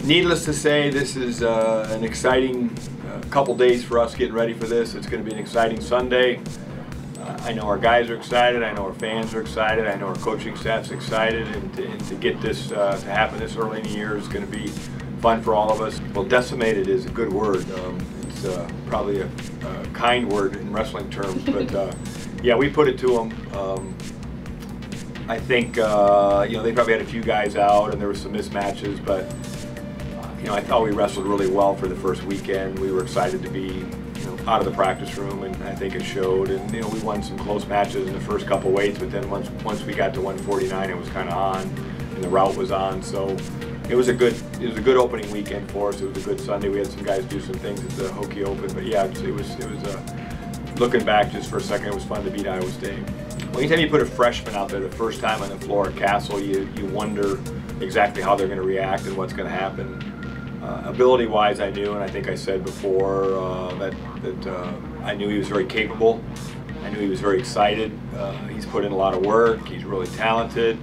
Needless to say, this is an exciting couple days for us getting ready for this. It's going to be an exciting Sunday. I know our guys are excited. I know our fans are excited. I know our coaching staff's excited. And to get this to happen this early in the year is going to be fun for all of us. Well, decimated is a good word. It's probably a kind word in wrestling terms, but yeah, we put it to them. I think you know, they probably had a few guys out, and there were some mismatches, but you know, I thought we wrestled really well for the first weekend. We were excited to be, you know, out of the practice room, and I think it showed. And you know, we won some close matches in the first couple weights, but then once we got to 149, it was kind of on, and the route was on. So it was a good opening weekend for us. It was a good Sunday. We had some guys do some things at the Hokie Open, but yeah, it was looking back just for a second, it was fun to beat Iowa State. Well, anytime you put a freshman out there the first time on the floor at Castle, you wonder exactly how they're going to react and what's going to happen. Ability-wise, I knew, and I think I said before that I knew he was very capable. I knew he was very excited. He's put in a lot of work. He's really talented.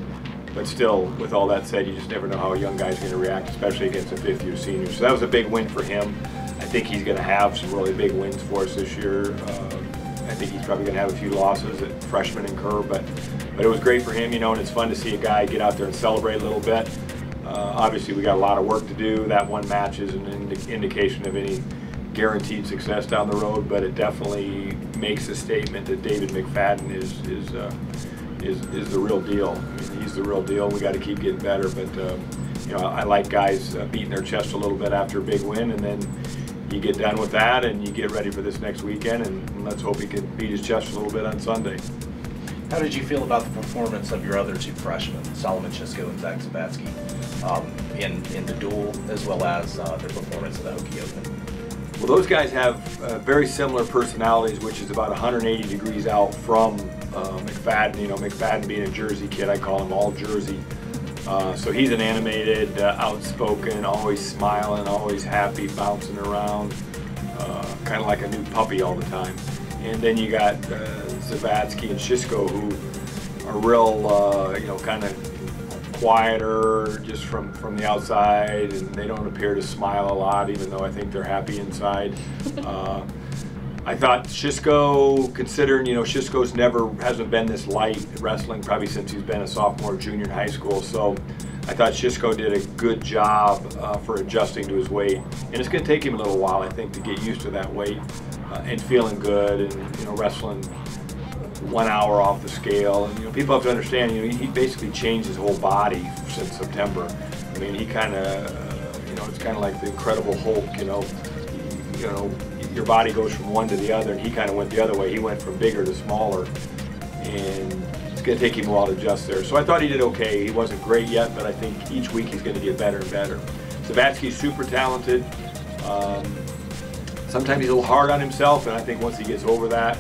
But still, with all that said, you just never know how a young guy's going to react, especially against a fifth-year senior. So that was a big win for him. I think he's going to have some really big wins for us this year. I think he's probably going to have a few losses that freshmen incur, but it was great for him, you know, and it's fun to see a guy get out there and celebrate a little bit. Obviously, we got a lot of work to do. That one match is an indication of any guaranteed success down the road, but it definitely makes a statement that David McFadden is the real deal. I mean, he's the real deal. We got to keep getting better, but you know, I like guys beating their chest a little bit after a big win, and then you get done with that and you get ready for this next weekend, and let's hope he can beat his chest a little bit on Sunday. How did you feel about the performance of your other two freshmen, Solomon Chisco and Zach Zabatsky, in the duel, as well as their performance at the Hokie Open? Well, those guys have very similar personalities, which is about 180 degrees out from McFadden. You know, McFadden being a Jersey kid, I call him all Jersey. So he's an animated, outspoken, always smiling, always happy, bouncing around, kind of like a new puppy all the time. And then you got Zabatsky and Chisco, who are real, you know, kind of quieter just from the outside, and they don't appear to smile a lot, even though I think they're happy inside. I thought Chisco, considering, you know, Chisco's hasn't been this light at wrestling probably since he's been a sophomore, junior in high school. So I thought Chisco did a good job for adjusting to his weight, and it's going to take him a little while, I think, to get used to that weight and feeling good, and you know, wrestling 1 hour off the scale. And you know, people have to understand, you know, he basically changed his whole body since September. I mean, he kind of, you know, it's kind of like the Incredible Hulk. You know, your body goes from one to the other, and he kind of went the other way. He went from bigger to smaller, and it's going to take him a while to adjust there. So I thought he did okay. He wasn't great yet, but I think each week he's going to get better and better. Zabatsky's super talented. Sometimes he's a little hard on himself, and I think once he gets over that,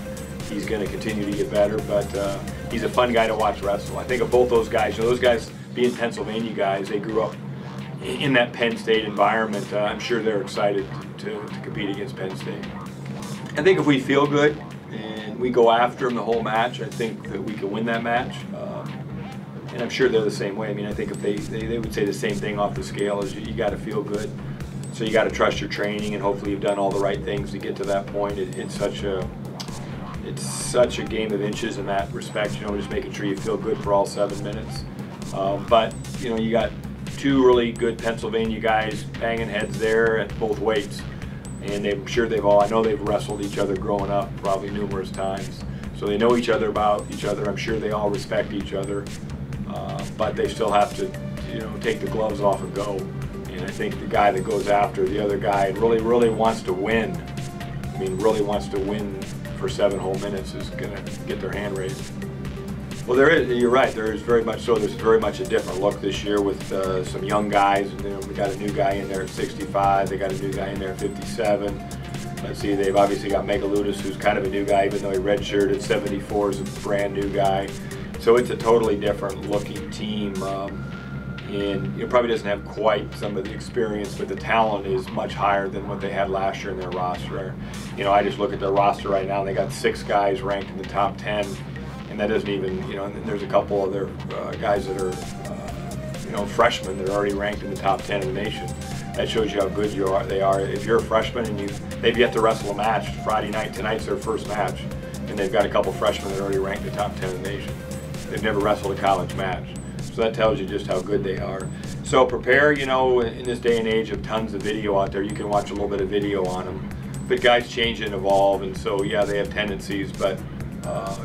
he's going to continue to get better. But he's a fun guy to watch wrestle. I think of both those guys. You know, those guys being Pennsylvania guys, they grew up in that Penn State environment. I'm sure they're excited to compete against Penn State. I think if we feel good and we go after them the whole match, I think that we can win that match. And I'm sure they're the same way. I mean, I think if they would say the same thing off the scale, as you got to feel good. So you got to trust your training, and hopefully you've done all the right things to get to that point. It's such a game of inches in that respect. You know, just making sure you feel good for all 7 minutes. But you know, you got two really good Pennsylvania guys banging heads there at both weights, and I'm sure I know they've wrestled each other growing up probably numerous times, so they know each other about each other. I'm sure they all respect each other, but they still have to, you know, take the gloves off and go. And I think the guy that goes after the other guy and really wants to win, I mean, really wants to win for 7 whole minutes, is going to get their hand raised. Well, you're right, there is very much so. There's very much a different look this year with some young guys. And, you know, we got a new guy in there at 65. They got a new guy in there at 57. Let's see, they've obviously got Megaludis, who's kind of a new guy, even though he redshirted. 74 is a brand new guy. So it's a totally different looking team. And it probably doesn't have quite some of the experience, but the talent is much higher than what they had last year in their roster. You know, I just look at their roster right now, and they got 6 guys ranked in the top 10. And that doesn't even, you know, and there's a couple other guys that are, you know, freshmen that are already ranked in the top 10 in the nation. that shows you how good they are. If you're a freshman and they've yet to wrestle a match Friday night, tonight's their first match, and they've got a couple freshmen that are already ranked in the top 10 in the nation. They've never wrestled a college match. So that tells you just how good they are. So prepare, you know, in this day and age of tons of video out there, you can watch a little bit of video on them. But guys change and evolve, and so yeah, they have tendencies, but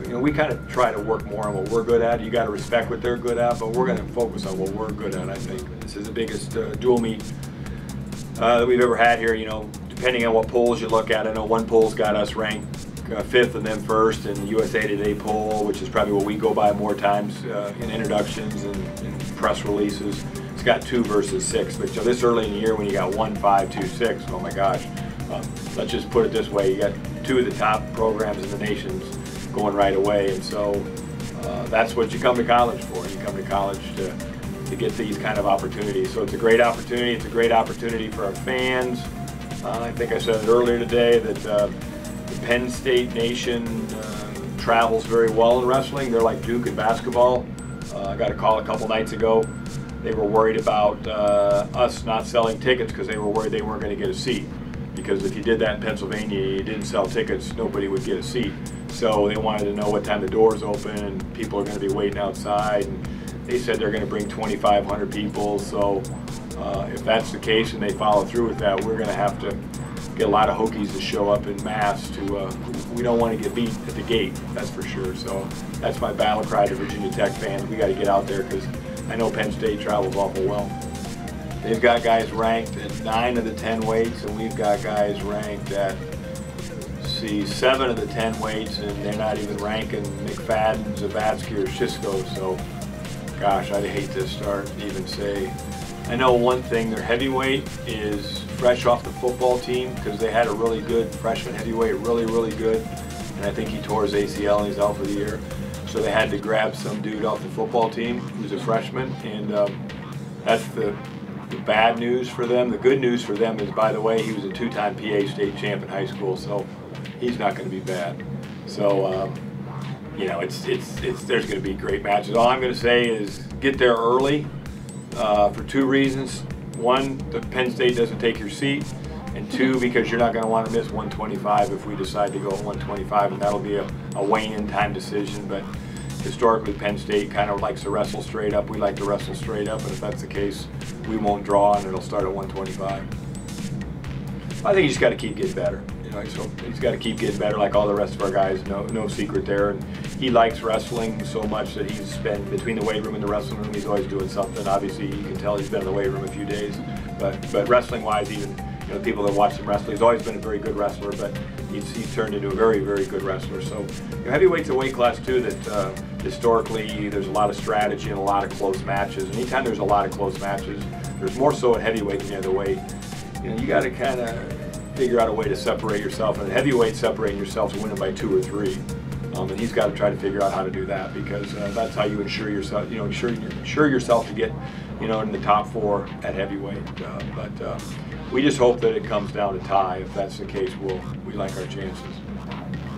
you know, we kind of try to work more on what we're good at. You got to respect what they're good at, but we're going to focus on what we're good at, I think. This is the biggest dual meet that we've ever had here, you know, depending on what polls you look at. I know one poll's got us ranked 5th and then 1st in the USA Today poll, which is probably what we go by more times in introductions and press releases. It's got 2 versus 6, but you know, this early in the year when you got 1, 5, 2, 6, oh my gosh. Let's just put it this way, you got 2 of the top programs in the nations going right away, and so that's what you come to college for. You come to college to get these kind of opportunities. So it's a great opportunity. It's a great opportunity for our fans. I think I said it earlier today that the Penn State nation travels very well in wrestling. They're like Duke in basketball. I got a call a couple nights ago. They were worried about us not selling tickets because they were worried they weren't going to get a seat. Because if you did that in Pennsylvania, you didn't sell tickets, nobody would get a seat. So they wanted to know what time the doors open and people are going to be waiting outside. And they said they're going to bring 2,500 people. So if that's the case and they follow through with that, we're going to have to get a lot of Hokies to show up in mass. We don't want to get beat at the gate, that's for sure. So that's my battle cry to Virginia Tech fans. We got to get out there because I know Penn State travels awful well. They've got guys ranked at 9 of the 10 weights, and we've got guys ranked at, 7 of the 10 weights, and they're not even ranking McFadden, Zavatsky, or Shisco. So, gosh, I'd hate to start even say. I know one thing, their heavyweight is fresh off the football team because they had a really good freshman heavyweight, really good, and I think he tore his ACL and he's out for the year. So they had to grab some dude off the football team who's a freshman, and that's the bad news for them. The good news for them is, by the way, he was a 2-time PA state champ in high school, so he's not going to be bad. So, you know, there's going to be great matches. All I'm going to say is get there early for 2 reasons. 1, the Penn State doesn't take your seat, and 2, because you're not going to want to miss 125 if we decide to go at 125, and that'll be a weigh-in time decision. But historically, Penn State kind of likes to wrestle straight up. We like to wrestle straight up, and if that's the case, we won't draw, and it'll start at 125. I think you just got to keep getting better. You know, so he's got to keep getting better, like all the rest of our guys. No secret there. And he likes wrestling so much that he's been between the weight room and the wrestling room. He's always doing something. Obviously, you can tell he's been in the weight room a few days. But wrestling-wise, even you know, people that watch him wrestle, he's always been a very good wrestler. But he's turned into a very good wrestler. So you know, heavyweight's a weight class too that historically there's a lot of strategy and a lot of close matches. Anytime there's a lot of close matches, there's more so at heavyweight than the other weight. You know, you got to kind of figure out a way to separate yourself. And at heavyweight, separating yourself to win it by 2 or 3. And he's got to try to figure out how to do that because that's how you ensure yourself. You know, ensure yourself to get, you know, in the top 4 at heavyweight. But we just hope that it comes down to tie. If that's the case, we like our chances.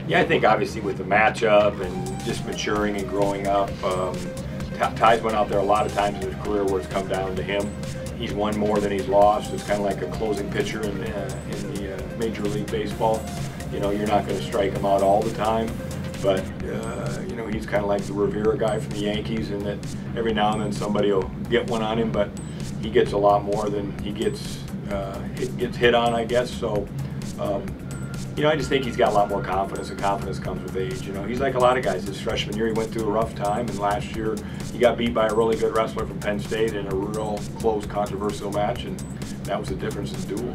Yeah, I think obviously with the matchup and just maturing and growing up, Ty's went out there a lot of times in his career where it's come down to him. He's won more than he's lost. It's kind of like a closing pitcher in the Major League Baseball. You know, you're not going to strike him out all the time, but you know, he's kind of like the Rivera guy from the Yankees, in that every now and then somebody will get one on him, but he gets a lot more than he gets hit on, I guess. So. You know, I just think he's got a lot more confidence, and confidence comes with age. You know, he's like a lot of guys. His freshman year, he went through a rough time, and last year he got beat by a really good wrestler from Penn State in a real close, controversial match, and that was the difference in the duel.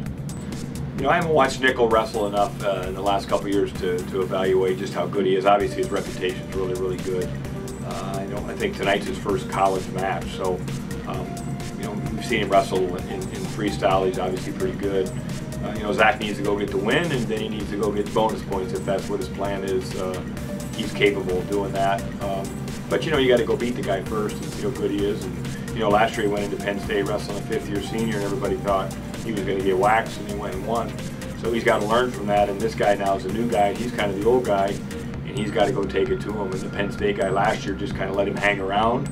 You know, I haven't watched Nickel wrestle enough in the last couple of years to evaluate just how good he is. Obviously, his reputation is really good. I think tonight's his first college match, so you know, we've seen him wrestle in freestyle. He's obviously pretty good. You know, Zach needs to go get the win, and then he needs to go get bonus points if that's what his plan is. He's capable of doing that. But, you know, you got to go beat the guy first and see how good he is. And, you know, last year he went into Penn State wrestling a 5th-year senior, and everybody thought he was going to get waxed, and he went and won. So he's got to learn from that, and this guy now is a new guy. He's kind of the old guy, and he's got to go take it to him. And the Penn State guy last year just kind of let him hang around.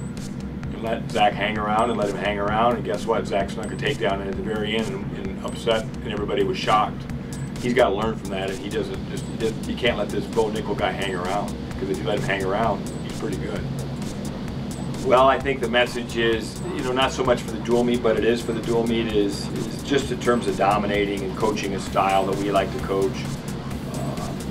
and let Zach hang around and let him hang around. And guess what? Zach snuck a takedown at the very end and upset, and everybody was shocked. He's got to learn from that, and he can't let this Bo Nickel guy hang around, because if you let him hang around, he's pretty good. Well, I think the message is, not so much for the dual meet, but it is for the dual meet, is just in terms of dominating and coaching a style that we like to coach.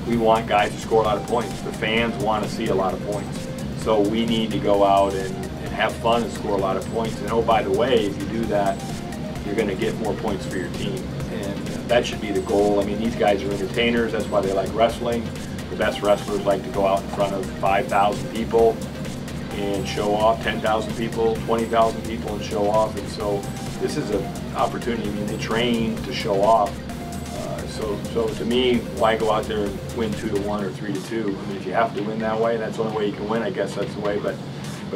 We want guys to score a lot of points. The fans want to see a lot of points. So we need to go out and have fun and score a lot of points. And oh, by the way, if you do that, you're going to get more points for your team. And that should be the goal. I mean, these guys are entertainers. That's why they like wrestling. The best wrestlers like to go out in front of 5,000 people and show off, 10,000 people, 20,000 people, and show off. And so this is an opportunity. I mean, they train to show off. So to me, why go out there and win 2-1 or 3-2? I mean, if you have to win that way, that's the only way you can win. I guess that's the way. But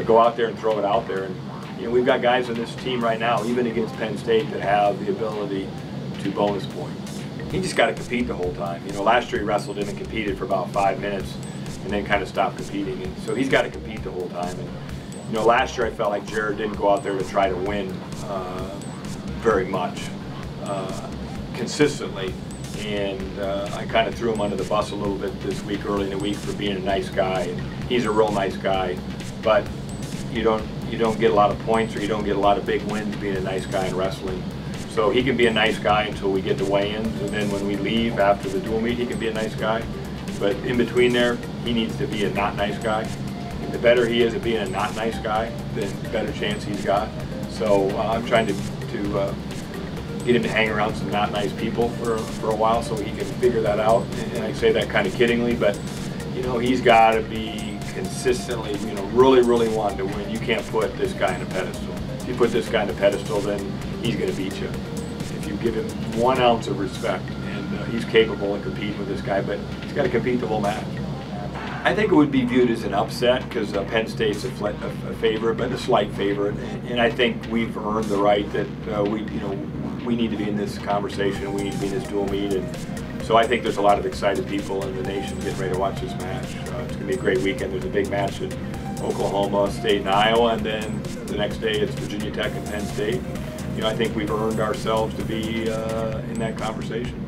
go out there and throw it out there. And we've got guys on this team right now, even against Penn State, that have the ability to bonus point. He just got to compete the whole time. Last year he wrestled in and competed for about 5 minutes, and then kind of stopped competing. And so he's got to compete the whole time. And last year I felt like Jared didn't go out there to try to win very much consistently. And I kind of threw him under the bus a little bit this week, early in the week, for being a nice guy. And he's a real nice guy, but you don't get a lot of points, or you don't get a lot of big wins being a nice guy in wrestling. So he can be a nice guy until we get to weigh-ins, and then when we leave after the dual meet, he can be a nice guy. But in between there, he needs to be a not nice guy. And the better he is at being a not nice guy, then the better chance he's got. So I'm trying to get him to hang around some not nice people for a while, so he can figure that out. And I say that kind of kiddingly, but he's got to be consistently, really wanting to win. You can't put this guy on a pedestal. If you put this guy on a pedestal, then he's going to beat you. If you give him 1 ounce of respect, and he's capable of competing with this guy, but he's got to compete the whole match. I think it would be viewed as an upset, because Penn State's a favorite, but a slight favorite, and I think we've earned the right that we need to be in this conversation, we need to be in this dual meet, and so I think there's a lot of excited people in the nation getting ready to watch this match. It's going to be a great weekend. There's a big match at Oklahoma State and Iowa, and then the next day it's Virginia Tech and Penn State. I think we've earned ourselves to be in that conversation.